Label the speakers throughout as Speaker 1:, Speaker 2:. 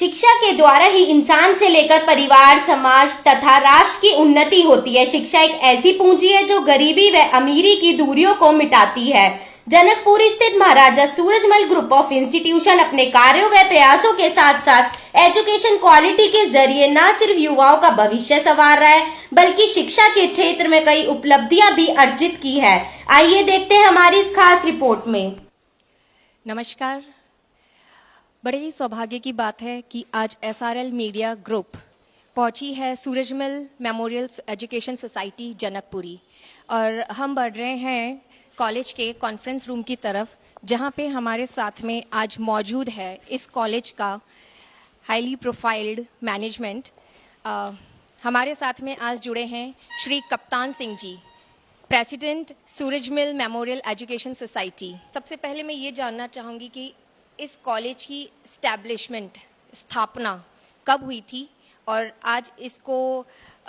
Speaker 1: शिक्षा के द्वारा ही इंसान से लेकर परिवार, समाज तथा राष्ट्र की उन्नति होती है। शिक्षा एक ऐसी पूंजी है जो गरीबी व अमीरी की दूरियों को मिटाती है। जनकपुर स्थित महाराजा सूरजमल ग्रुप ऑफ इंस्टीट्यूशन अपने कार्यों व प्रयासों के साथ साथ एजुकेशन क्वालिटी के जरिए न सिर्फ युवाओं का भविष्य संवार रहा है, बल्कि शिक्षा के क्षेत्र में कई उपलब्धियां भी अर्जित की है। आइए देखते हैं हमारी इस खास रिपोर्ट में।
Speaker 2: नमस्कार। बड़े ही सौभाग्य की बात है कि आज SRL मीडिया ग्रुप पहुंची है Surajmal memorial education society Janakpuri, और हम बढ़ रहे हैं कॉलेज के कॉन्फ्रेंस रूम की तरफ, जहां पे हमारे साथ में आज मौजूद है इस कॉलेज का हाईली प्रोफाइल्ड मैनेजमेंट। हमारे साथ में आज जुड़े हैं Shri Kaptan Singh ji, president Surajmal memorial education society. सबसे पहले मैं ये जानना चाहूँगी कि इस कॉलेज की स्टैब्लिशमेंट स्थापना कब हुई थी और आज इसको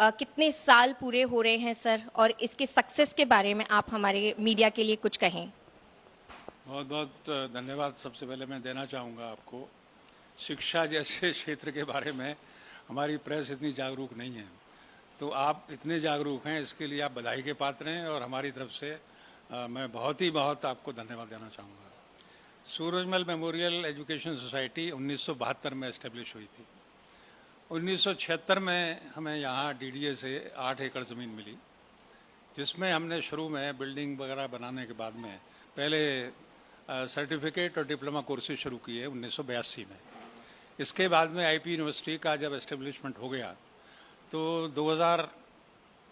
Speaker 2: कितने साल पूरे हो रहे हैं सर, और इसके सक्सेस के बारे में आप हमारे मीडिया के लिए कुछ कहें।
Speaker 3: बहुत बहुत धन्यवाद सबसे पहले मैं देना चाहूँगा आपको। शिक्षा जैसे क्षेत्र के बारे में हमारी प्रेस इतनी जागरूक नहीं है, तो आप इतने जागरूक हैं, इसके लिए आप बधाई के पात्र हैं और हमारी तरफ से मैं बहुत आपको धन्यवाद देना चाहूँगा। सूरजमल मेमोरियल एजुकेशन सोसाइटी 1972 में इस्टेब्लिश हुई थी। 1976 में हमें यहाँ DDA से 8 एकड़ ज़मीन मिली, जिसमें हमने शुरू में बिल्डिंग वगैरह बनाने के बाद में पहले सर्टिफिकेट और डिप्लोमा कोर्सेज शुरू किए 1982 में। इसके बाद में IP यूनिवर्सिटी का जब इस्टेब्लिशमेंट हो गया तो 2000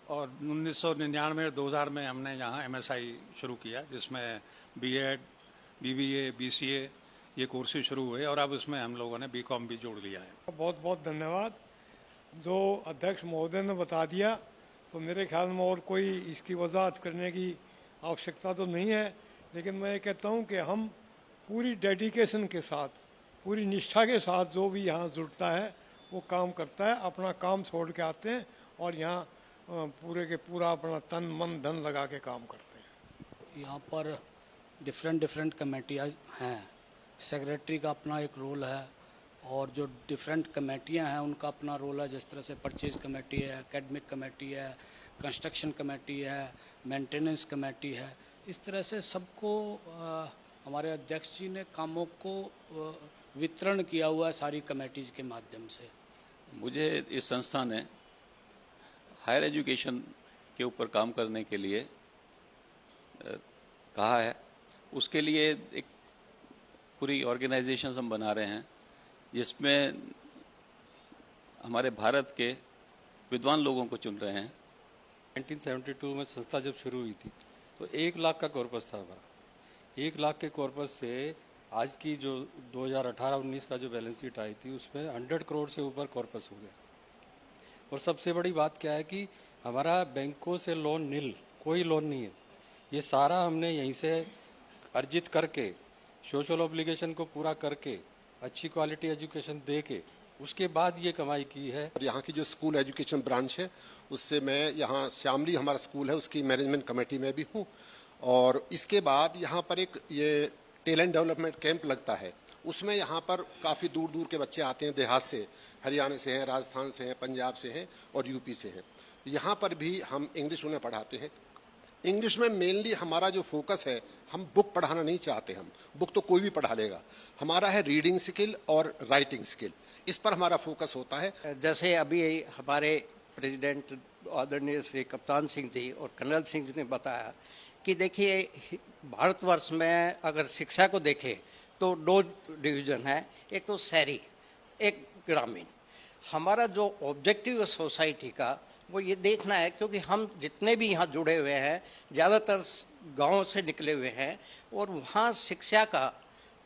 Speaker 3: और 1999 और 2000 में हमने यहाँ MSI शुरू किया, जिसमें BEd, BBA, BCA ये कोर्सेज शुरू हुए और अब उसमें हम लोगों ने BCom भी जोड़ लिया है।
Speaker 4: बहुत बहुत धन्यवाद। जो अध्यक्ष महोदय ने बता दिया तो मेरे ख्याल में और कोई इसकी वजाहत करने की आवश्यकता तो नहीं है, लेकिन मैं कहता हूँ कि हम पूरी डेडिकेशन के साथ, पूरी निष्ठा के साथ जो भी यहाँ जुड़ता है वो काम करता है, अपना काम छोड़ के आते हैं और यहाँ पूरे के पूरा अपना तन मन धन लगा के काम करते हैं।
Speaker 5: यहाँ पर डिफरेंट कमेटियाँ हैं। सेक्रेटरी का अपना एक रोल है और जो डिफरेंट कमेटियाँ हैं उनका अपना रोल है। जिस तरह से परचेज कमेटी है, एकेडमिक कमेटी है, कंस्ट्रक्शन कमेटी है, मेंटेनेंस कमेटी है, इस तरह से सबको हमारे अध्यक्ष जी ने कामों को वितरण किया हुआ है सारी कमेटीज के माध्यम से।
Speaker 6: मुझे इस संस्था ने हायर एजुकेशन के ऊपर काम करने के लिए कहा है। उसके लिए एक पूरी ऑर्गेनाइजेशन हम बना रहे हैं, जिसमें हमारे भारत के विद्वान लोगों को चुन रहे हैं।
Speaker 7: 1972 में संस्था जब शुरू हुई थी तो 1 लाख का कॉर्पस था हमारा। 1 लाख के कॉर्पस से आज की जो 2018-19 का जो बैलेंस शीट आई थी उसमें 100 करोड़ से ऊपर कॉर्पस हो गया। और सबसे बड़ी बात क्या है कि हमारा बैंकों से लोन नील, कोई लोन नहीं है। ये सारा हमने यहीं से अर्जित करके, सोशल ऑब्लिगेशन को पूरा करके, अच्छी क्वालिटी एजुकेशन दे के उसके बाद ये कमाई की है।
Speaker 8: यहाँ की जो स्कूल एजुकेशन ब्रांच है उससे मैं यहाँ श्यामली हमारा स्कूल है उसकी मैनेजमेंट कमेटी में भी हूँ। और इसके बाद यहाँ पर एक ये टैलेंट डेवलपमेंट कैंप लगता है, उसमें यहाँ पर काफ़ी दूर दूर के बच्चे आते हैं, देहात से, हरियाणा से हैं, राजस्थान से हैं, पंजाब से हैं और UP से हैं। यहाँ पर भी हम इंग्लिश उन्हें पढ़ाते हैं। इंग्लिश में मेनली हमारा जो फोकस है, हम बुक पढ़ाना नहीं चाहते। हम बुक तो कोई भी पढ़ा लेगा, हमारा है रीडिंग स्किल और राइटिंग स्किल, इस पर हमारा फोकस होता है।
Speaker 9: जैसे अभी हमारे प्रेसिडेंट आदरणीय श्री कप्तान सिंह जी और कर्नल सिंह जी ने बताया कि देखिए भारतवर्ष में अगर शिक्षा को देखें तो 2 डिवीज़न है, एक तो शहरी, एक ग्रामीण। हमारा जो ऑब्जेक्टिव है सोसाइटी का वो ये देखना है, क्योंकि हम जितने भी यहाँ जुड़े हुए हैं ज़्यादातर गांव से निकले हुए हैं और वहाँ शिक्षा का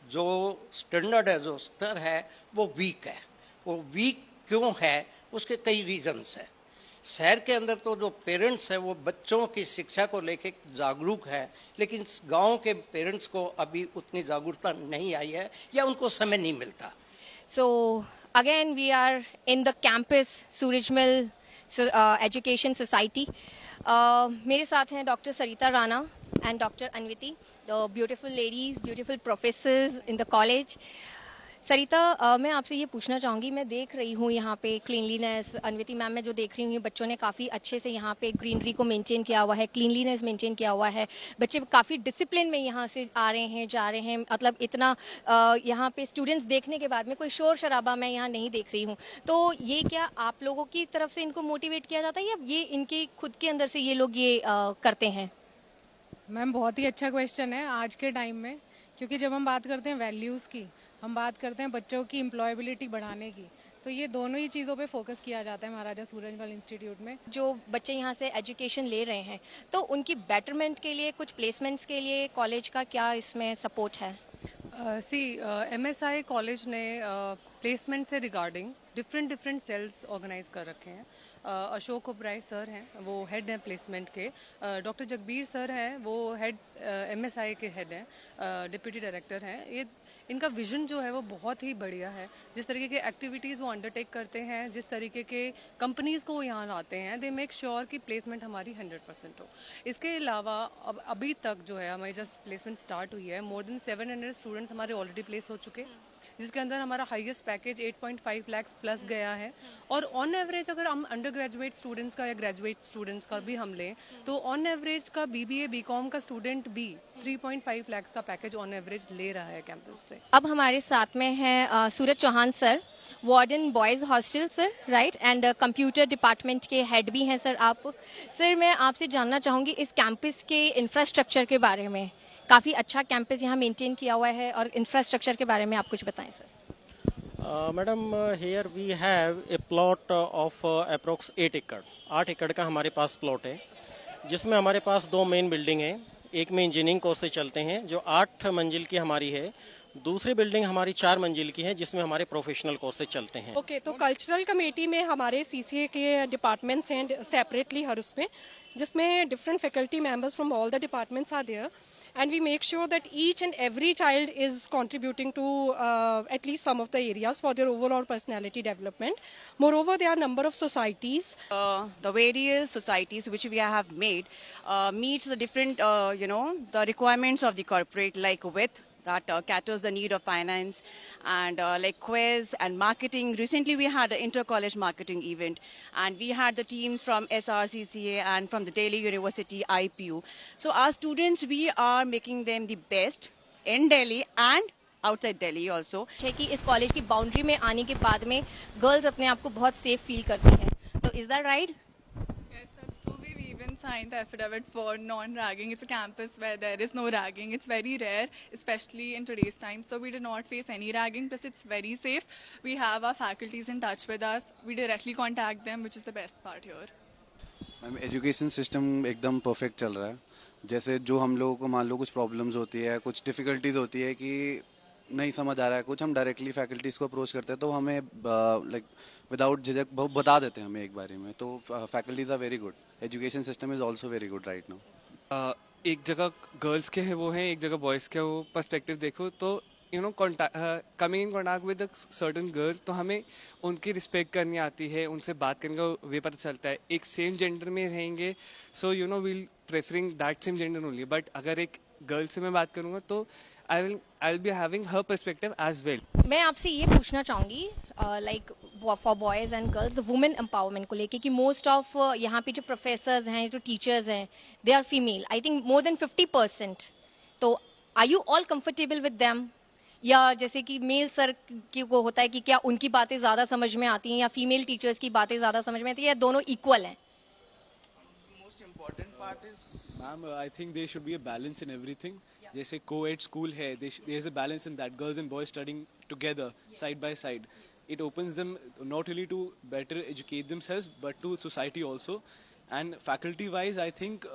Speaker 9: जो स्टैंडर्ड है, जो स्तर है वो वीक है। वो वीक क्यों है, उसके कई रीजंस हैं। शहर के अंदर तो जो पेरेंट्स हैं वो बच्चों की शिक्षा को लेके जागरूक है, लेकिन गांव के पेरेंट्स को अभी उतनी जागरूकता नहीं आई है या उनको समय नहीं मिलता।
Speaker 2: So again we are in the campus Surajmal education society. मेरे साथ हैं doctor Sarita Rana and doctor Anviti, the beautiful ladies, beautiful professors in the college. Sarita, मैं आपसे ये पूछना चाहूँगी, मैं देख रही हूँ यहाँ पे क्लीनलीनेस, अन्विति मैम मैं जो देख रही हूँ, बच्चों ने काफ़ी अच्छे से यहाँ पे ग्रीनरी को मेंटेन किया हुआ है, क्लीनलीनेस मेंटेन किया हुआ है, बच्चे काफ़ी डिसिप्लिन में यहाँ से आ रहे हैं, जा रहे हैं, मतलब इतना यहाँ पे स्टूडेंट्स देखने के बाद में कोई शोर शराबा मैं यहाँ नहीं देख रही हूँ। तो ये क्या आप लोगों की तरफ से इनको मोटिवेट किया जाता है या ये इनके खुद के अंदर से ये लोग ये करते हैं?
Speaker 10: मैम बहुत ही अच्छा क्वेश्चन है आज के टाइम में, क्योंकि जब हम बात करते हैं वैल्यूज़ की, हम बात करते हैं बच्चों की एम्प्लॉयबिलिटी बढ़ाने की, तो ये दोनों ही चीज़ों पे फोकस किया जाता है महाराजा सूरजमल इंस्टीट्यूट में।
Speaker 2: जो बच्चे यहाँ से एजुकेशन ले रहे हैं तो उनकी बेटरमेंट के लिए, कुछ प्लेसमेंट्स के लिए कॉलेज का क्या इसमें सपोर्ट है?
Speaker 10: MSI कॉलेज ने प्लेसमेंट से रिगार्डिंग डिफरेंट सेल्स ऑर्गेनाइज कर रखे हैं। अशोक ओबराय सर हैं, वो हेड हैं प्लेसमेंट के। डॉक्टर जगबीर सर हैं, वो हेड MSI के हेड हैं, डिप्यूटी डायरेक्टर हैं। ये इनका विजन जो है वो बहुत ही बढ़िया है। जिस तरीके के एक्टिविटीज़ वो अंडरटेक करते हैं, जिस तरीके के कंपनीज़ को वो यहाँ लाते हैं, दे मेक श्योर कि प्लेसमेंट हमारी 100% हो। इसके अलावा अब अभी तक जो है हमारी जस्ट प्लेसमेंट स्टार्ट हुई है, मोर देन 700 स्टूडेंट्स हमारे ऑलरेडी प्लेस हो चुके, जिसके अंदर हमारा हाईएस्ट पैकेज 8.5 लाख प्लस गया है। और ऑन एवरेज अगर हम अंडर ग्रेजुएट स्टूडेंट्स का या ग्रेजुएट स्टूडेंट्स का भी हम लें तो ऑन एवरेज का BBA BCom का स्टूडेंट भी 3.5 लाख का पैकेज ऑन एवरेज ले रहा है कैंपस से।
Speaker 2: अब हमारे साथ में हैं Suraj Chauhan sir, warden boys hostel sir, right, and computer department के हेड भी हैं सर आप। सर मैं आपसे जानना चाहूँगी इस कैंपस के इंफ्रास्ट्रक्चर के बारे में। काफ़ी अच्छा कैंपस यहाँ मेंटेन किया हुआ है, और इंफ्रास्ट्रक्चर के बारे में आप कुछ बताएं sir.
Speaker 11: Madam, here we have a plot of approx 8 एकड़। 8 एकड़ का हमारे पास प्लॉट है, जिसमें हमारे पास 2 मेन बिल्डिंग है। एक में इंजीनियरिंग कोर्सेज चलते हैं जो 8 मंजिल की हमारी है, दूसरी बिल्डिंग हमारी 4 मंजिल की है जिसमें हमारे प्रोफेशनल कोर्सेज चलते हैं।
Speaker 12: ओके, तो कल्चरल कमेटी में हमारे CCA के डिपार्टमेंट्स हैं सेपरेटली हर उसमें, जिसमें different faculty members from all the departments are there, and we make sure that each and every child is contributing to at least some of the areas for their overall personality development. Moreover, there are a number of societies.
Speaker 13: The various societies which we have made meets the different, the requirements of the corporate, like with that caters the need of finance and like quiz and marketing. Recently we had an inter-college marketing event and we had the teams from SRCCA and from the Delhi University IPU. So our students, we are making them the best in Delhi and outside Delhi also.
Speaker 2: है कि इस college की boundary में आने के बाद में girls अपने आप को बहुत सेफ फील करती हैं, तो is that right?
Speaker 14: Yes, that's true. We've even signed the affidavit for non-ragging. It's a campus where there is no ragging. It's very rare, especially in today's time. So we did not face any ragging. Plus, it's very safe. We have our faculties in touch with us. We directly contact them, which is the best part here.
Speaker 15: Ma'am, education system एकदम perfect चल रहा है। जैसे जो हम लोगों को मान लो कुछ प्रॉब्लम्स होती है, कुछ डिफ़िकल्टीज होती है कि नहीं समझ आ रहा है कुछ, हम डायरेक्टली फैकल्टीज़ को अप्रोच करते हैं तो हमें लाइक विदाउट झिझक बहुत बता देते हैं हमें एक बारे में। तो faculties are very good. Education system is also very good right now.
Speaker 16: एक जगह गर्ल्स के हैं वो हैं, एक जगह बॉयज़ के वो पर्सपेक्टिव देखो तो coming in contact with certain girl, तो हमें उनकी रिस्पेक्ट करनी आती है, उनसे बात करने का वे पता चलता है। एक सेम जेंडर में रहेंगे so we'll preferring that same gender only, but अगर एक गर्ल से मैं बात करूँगा तो I will be having her perspective as well.
Speaker 2: मैं आपसे ये पूछना चाहूँगी like for boys and girls women empowerment को लेके कि मोस्ट ऑफ यहाँ पे जो प्रोफेसर्स हैं, जो टीचर्स हैं, they are female, I think more than 50%। तो are you all comfortable with them, या जैसे कि मेल सर की को होता है कि क्या उनकी बातें ज़्यादा समझ में आती हैं या फीमेल टीचर्स की बातें ज़्यादा समझ में आती हैं, या दोनों इक्वल हैं?
Speaker 17: Most important part is ma'am, I think there should be a balance in everything. जैसे को-एड स्कूल है, there is a balance in that, girls and boys studying together side by side. It opens them not only to better educate themselves but to society also. And faculty wise, I think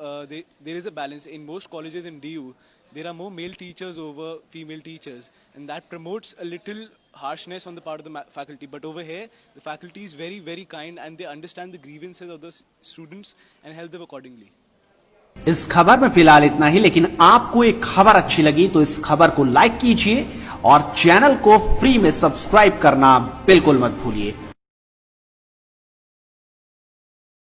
Speaker 17: there is a balance. In most colleges in DU, there are more male teachers over female teachers, and that promotes a little harshness on the part of the faculty. But over here, the faculty is very, very kind and they understand the grievances of the students and help them accordingly.
Speaker 18: इस खबर में फिलहाल इतना ही, लेकिन आपको एक खबर अच्छी लगी तो इस खबर को लाइक कीजिए और चैनल को फ्री में सब्सक्राइब करना बिल्कुल मत भूलिए।